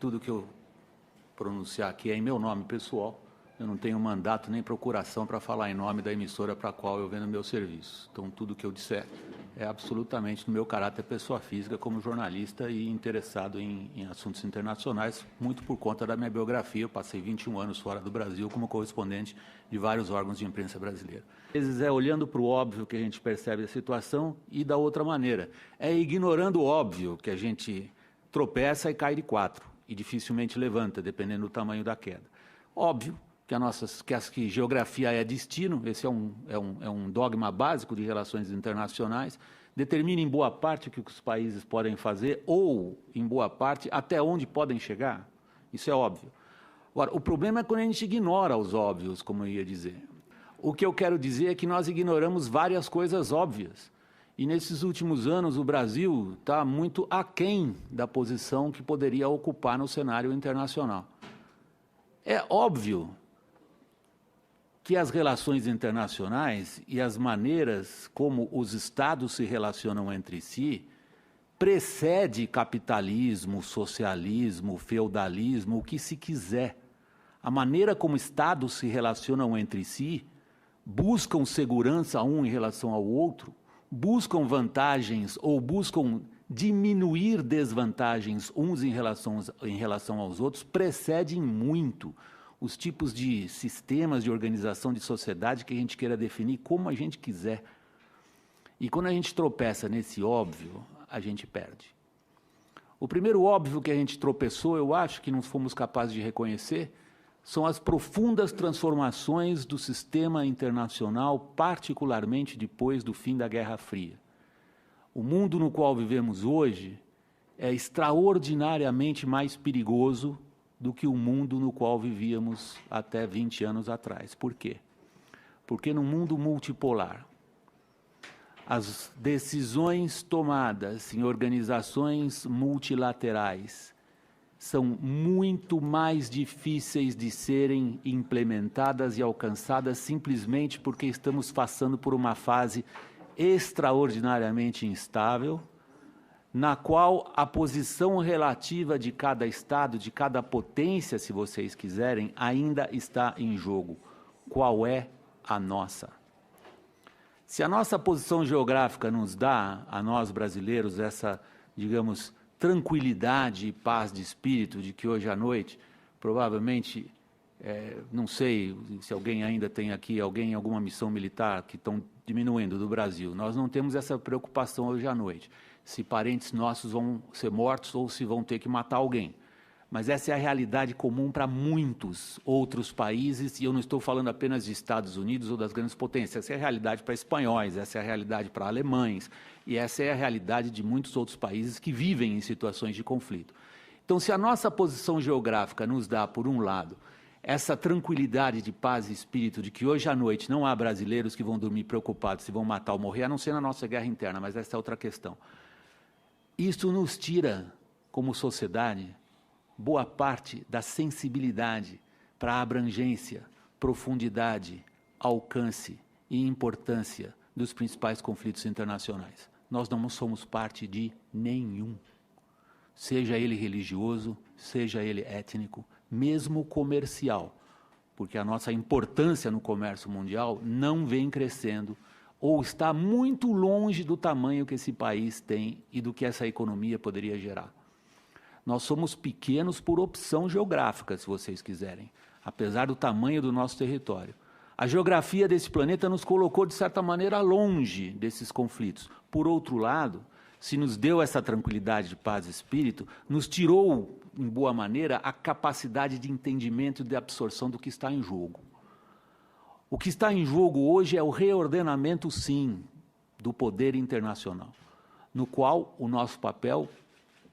Tudo que eu pronunciar aqui é em meu nome pessoal. Eu não tenho mandato nem procuração para falar em nome da emissora para a qual eu vendo meu serviço. Então, tudo que eu disser é absolutamente no meu caráter pessoa física, como jornalista e interessado em assuntos internacionais, muito por conta da minha biografia. Eu passei 21 anos fora do Brasil como correspondente de vários órgãos de imprensa brasileira. Às vezes é olhando para o óbvio que a gente percebe a situação e da outra maneira. É ignorando o óbvio que a gente tropeça e cai de quatro e dificilmente levanta, dependendo do tamanho da queda. Óbvio que geografia é destino, esse é um dogma básico de relações internacionais, determina em boa parte o que os países podem fazer ou, em boa parte, até onde podem chegar. Isso é óbvio. Agora, o problema é quando a gente ignora os óbvios, como eu ia dizer. O que eu quero dizer é que nós ignoramos várias coisas óbvias. E nesses últimos anos o Brasil está muito aquém da posição que poderia ocupar no cenário internacional. É óbvio que as relações internacionais e as maneiras como os estados se relacionam entre si precede capitalismo, socialismo, feudalismo, o que se quiser. A maneira como estados se relacionam entre si, buscam segurança um em relação ao outro, buscam vantagens ou buscam diminuir desvantagens uns em relação aos outros, precedem muito os tipos de sistemas de organização de sociedade que a gente queira definir como a gente quiser. E quando a gente tropeça nesse óbvio, a gente perde. O primeiro óbvio que a gente tropeçou, eu acho que não fomos capazes de reconhecer, são as profundas transformações do sistema internacional, particularmente depois do fim da Guerra Fria. O mundo no qual vivemos hoje é extraordinariamente mais perigoso do que o mundo no qual vivíamos até 20 anos atrás. Por quê? Porque no mundo multipolar, as decisões tomadas em organizações multilaterais são muito mais difíceis de serem implementadas e alcançadas simplesmente porque estamos passando por uma fase extraordinariamente instável, na qual a posição relativa de cada Estado, de cada potência, se vocês quiserem, ainda está em jogo. Qual é a nossa? Se a nossa posição geográfica nos dá, a nós brasileiros, essa, digamos, tranquilidade e paz de espírito de que hoje à noite, provavelmente, não sei se alguém ainda tem aqui, alguém em alguma missão militar que estão diminuindo do Brasil, nós não temos essa preocupação hoje à noite, se parentes nossos vão ser mortos ou se vão ter que matar alguém. Mas essa é a realidade comum para muitos outros países, e eu não estou falando apenas de Estados Unidos ou das grandes potências, essa é a realidade para espanhóis, essa é a realidade para alemães, e essa é a realidade de muitos outros países que vivem em situações de conflito. Então, se a nossa posição geográfica nos dá, por um lado, essa tranquilidade de paz e espírito de que hoje à noite não há brasileiros que vão dormir preocupados se vão matar ou morrer, a não ser na nossa guerra interna, mas essa é outra questão. Isso nos tira, como sociedade, boa parte da sensibilidade para a abrangência, profundidade, alcance e importância dos principais conflitos internacionais. Nós não somos parte de nenhum, seja ele religioso, seja ele étnico, mesmo comercial, porque a nossa importância no comércio mundial não vem crescendo ou está muito longe do tamanho que esse país tem e do que essa economia poderia gerar. Nós somos pequenos por opção geográfica, se vocês quiserem, apesar do tamanho do nosso território. A geografia desse planeta nos colocou, de certa maneira, longe desses conflitos. Por outro lado, se nos deu essa tranquilidade de paz e espírito, nos tirou, em boa maneira, a capacidade de entendimento e de absorção do que está em jogo. O que está em jogo hoje é o reordenamento, sim, do poder internacional, no qual o nosso papel,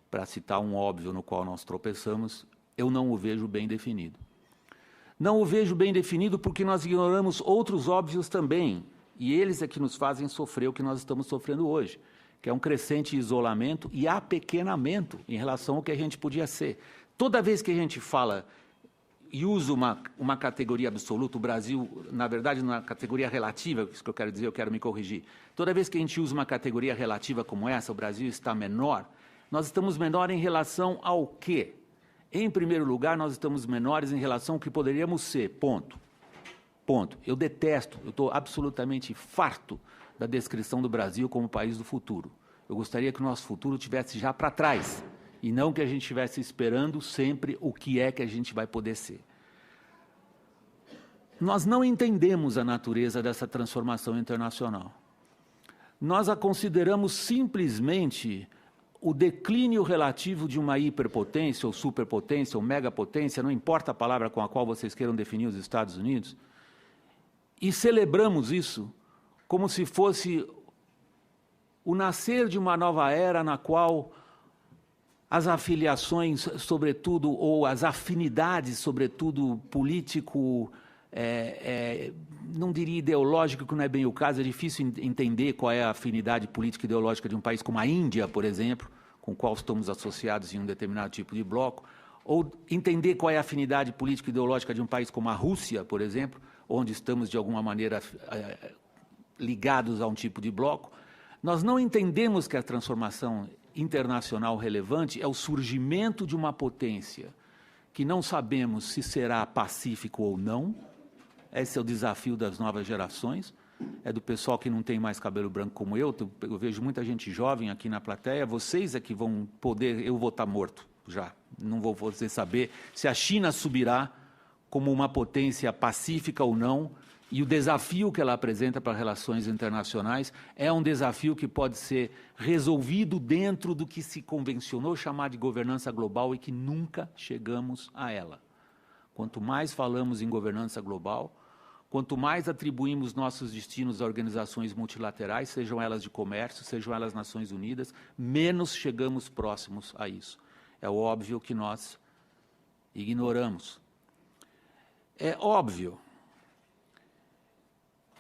para citar um óbvio no qual nós tropeçamos, eu não o vejo bem definido. Não o vejo bem definido porque nós ignoramos outros óbvios também, e eles é que nos fazem sofrer o que nós estamos sofrendo hoje, que é um crescente isolamento e apequenamento em relação ao que a gente podia ser. Toda vez que a gente fala e usa uma categoria absoluta, o Brasil, na verdade, na categoria relativa, isso que eu quero dizer, eu quero me corrigir. Toda vez que a gente usa uma categoria relativa como essa, o Brasil está menor, nós estamos menor em relação ao quê? Em primeiro lugar, nós estamos menores em relação ao que poderíamos ser, ponto. Ponto. Eu detesto, eu estou absolutamente farto da descrição do Brasil como país do futuro. Eu gostaria que o nosso futuro estivesse já para trás, e não que a gente estivesse esperando sempre o que é que a gente vai poder ser. Nós não entendemos a natureza dessa transformação internacional. Nós a consideramos simplesmente o declínio relativo de uma hiperpotência, ou superpotência, ou megapotência, não importa a palavra com a qual vocês queiram definir os Estados Unidos, e celebramos isso como se fosse o nascer de uma nova era na qual as afiliações, sobretudo, ou as afinidades, sobretudo político, não diria ideológico, que não é bem o caso, é difícil entender qual é a afinidade política e ideológica de um país como a Índia, por exemplo, com o qual estamos associados em um determinado tipo de bloco, ou entender qual é a afinidade política e ideológica de um país como a Rússia, por exemplo, onde estamos, de alguma maneira, ligados a um tipo de bloco. Nós não entendemos que a transformação internacional relevante é o surgimento de uma potência que não sabemos se será pacífico ou não. Esse é o desafio das novas gerações, é do pessoal que não tem mais cabelo branco como eu vejo muita gente jovem aqui na plateia, vocês é que vão poder, eu vou estar morto já, não vou poder saber se a China subirá como uma potência pacífica ou não, e o desafio que ela apresenta para relações internacionais é um desafio que pode ser resolvido dentro do que se convencionou chamar de governança global e que nunca chegamos a ela. Quanto mais falamos em governança global, quanto mais atribuímos nossos destinos a organizações multilaterais, sejam elas de comércio, sejam elas Nações Unidas, menos chegamos próximos a isso. É óbvio que nós ignoramos. É óbvio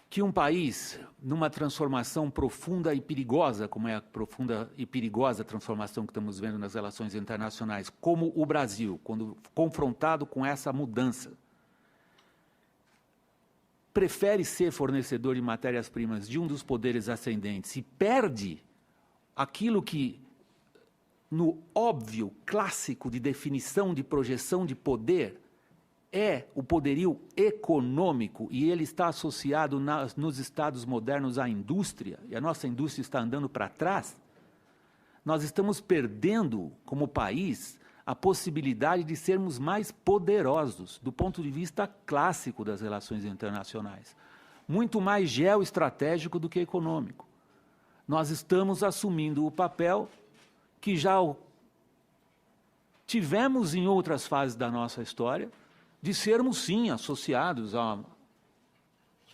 que um país, numa transformação profunda e perigosa, como é a profunda e perigosa transformação que estamos vendo nas relações internacionais, como o Brasil, quando confrontado com essa mudança, prefere ser fornecedor de matérias-primas de um dos poderes ascendentes e perde aquilo que, no óbvio clássico de definição de projeção de poder, é o poderio econômico, e ele está associado nos Estados modernos à indústria, e a nossa indústria está andando para trás, nós estamos perdendo, como país, a possibilidade de sermos mais poderosos, do ponto de vista clássico das relações internacionais. Muito mais geoestratégico do que econômico. Nós estamos assumindo o papel que já tivemos em outras fases da nossa história, de sermos, sim, associados a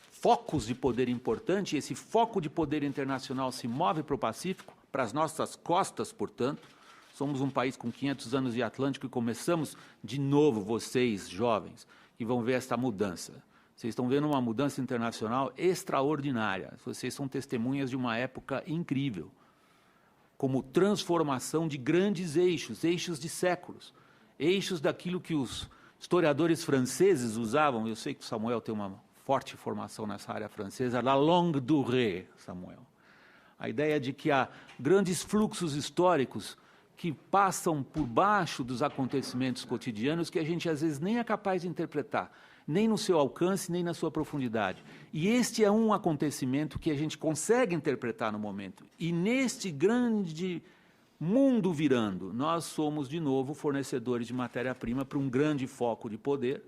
focos de poder importante, e esse foco de poder internacional se move para o Pacífico, para as nossas costas, portanto. Somos um país com 500 anos de Atlântico e começamos de novo, vocês, jovens, que vão ver essa mudança. Vocês estão vendo uma mudança internacional extraordinária. Vocês são testemunhas de uma época incrível, como transformação de grandes eixos, eixos de séculos, eixos daquilo que os historiadores franceses usavam. Eu sei que o Samuel tem uma forte formação nessa área francesa, la longue durée, Samuel. A ideia de que há grandes fluxos históricos que passam por baixo dos acontecimentos cotidianos que a gente às vezes nem é capaz de interpretar, nem no seu alcance, nem na sua profundidade. E este é um acontecimento que a gente consegue interpretar no momento. E neste grande mundo virando, nós somos de novo fornecedores de matéria-prima para um grande foco de poder,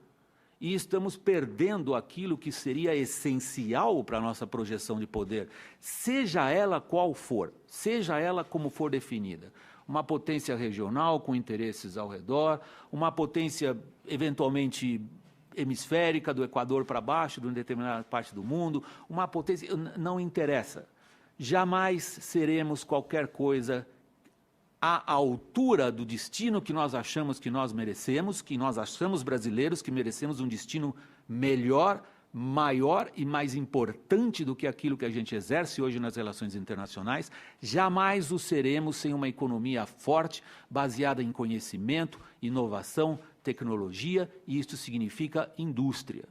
e estamos perdendo aquilo que seria essencial para a nossa projeção de poder, seja ela qual for, seja ela como for definida. Uma potência regional com interesses ao redor, uma potência eventualmente hemisférica, do Equador para baixo, de uma determinada parte do mundo, uma potência, não interessa. Jamais seremos qualquer coisa à altura do destino que nós achamos que nós merecemos, que nós achamos brasileiros que merecemos um destino melhor, maior e mais importante do que aquilo que a gente exerce hoje nas relações internacionais. Jamais o seremos sem uma economia forte, baseada em conhecimento, inovação, tecnologia, e isto significa indústria.